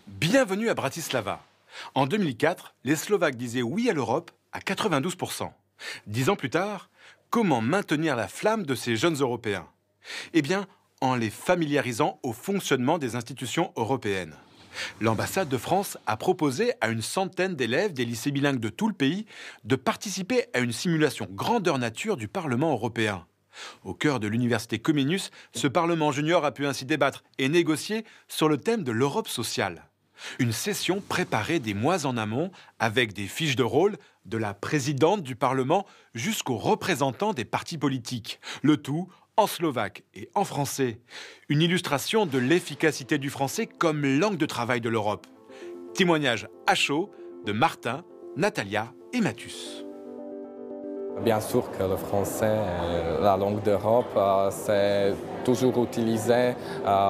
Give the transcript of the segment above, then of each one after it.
Bienvenue à Bratislava. En 2004, les Slovaques disaient oui à l'Europe à 92%. 10 ans plus tard, comment maintenir la flamme de ces jeunes Européens? Eh bien, en les familiarisant au fonctionnement des institutions européennes. L'ambassade de France a proposé à une centaine d'élèves des lycées bilingues de tout le pays de participer à une simulation grandeur nature du Parlement européen. Au cœur de l'université Comenius, ce Parlement junior a pu ainsi débattre et négocier sur le thème de l'Europe sociale. Une session préparée des mois en amont avec des fiches de rôle de la présidente du Parlement jusqu'aux représentants des partis politiques. Le tout en slovaque et en français. Une illustration de l'efficacité du français comme langue de travail de l'Europe. Témoignage à chaud de Martin, Natalia et Mathus. Bien sûr que le français, la langue d'Europe, c'est toujours utilisé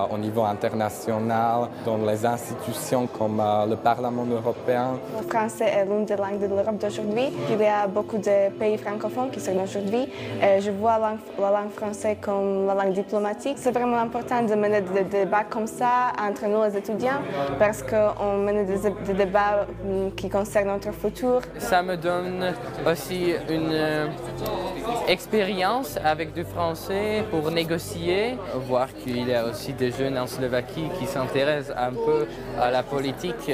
au niveau international dans les institutions comme le Parlement européen. Le français est l'une des langues de l'Europe d'aujourd'hui. Il y a beaucoup de pays francophones qui sont aujourd'hui. Je vois la langue française comme la langue diplomatique. C'est vraiment important de mener des débats comme ça entre nous les étudiants parce qu'on mène des débats qui concernent notre futur. Ça me donne aussi une expérience avec du français pour négocier, voir qu'il y a aussi des jeunes en Slovaquie qui s'intéressent un peu à la politique.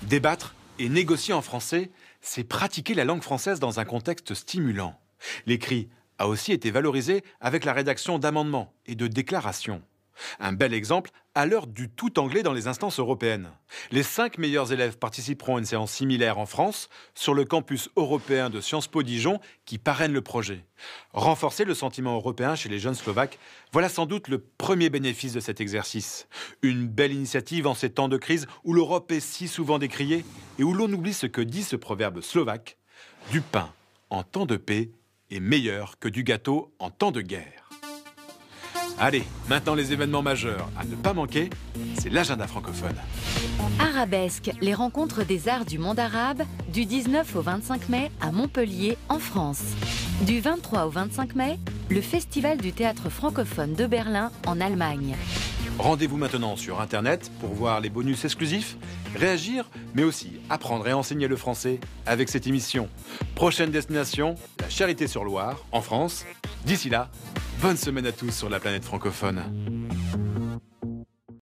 Débattre et négocier en français, c'est pratiquer la langue française dans un contexte stimulant. L'écrit a aussi été valorisé avec la rédaction d'amendements et de déclarations. Un bel exemple à l'heure du tout anglais dans les instances européennes. Les 5 meilleurs élèves participeront à une séance similaire en France sur le campus européen de Sciences Po Dijon qui parraine le projet. Renforcer le sentiment européen chez les jeunes Slovaques, voilà sans doute le premier bénéfice de cet exercice. Une belle initiative en ces temps de crise où l'Europe est si souvent décriée et où l'on oublie ce que dit ce proverbe slovaque: du pain en temps de paix est meilleur que du gâteau en temps de guerre. Allez, maintenant les événements majeurs à ne pas manquer, c'est l'agenda francophone. Arabesque, les rencontres des arts du monde arabe, du 19 au 25 mai à Montpellier, en France. Du 23 au 25 mai, le Festival du théâtre francophone de Berlin, en Allemagne. Rendez-vous maintenant sur Internet pour voir les bonus exclusifs, réagir, mais aussi apprendre et enseigner le français avec cette émission. Prochaine destination, la Charité-sur-Loire, en France. D'ici là, bonne semaine à tous sur la planète francophone.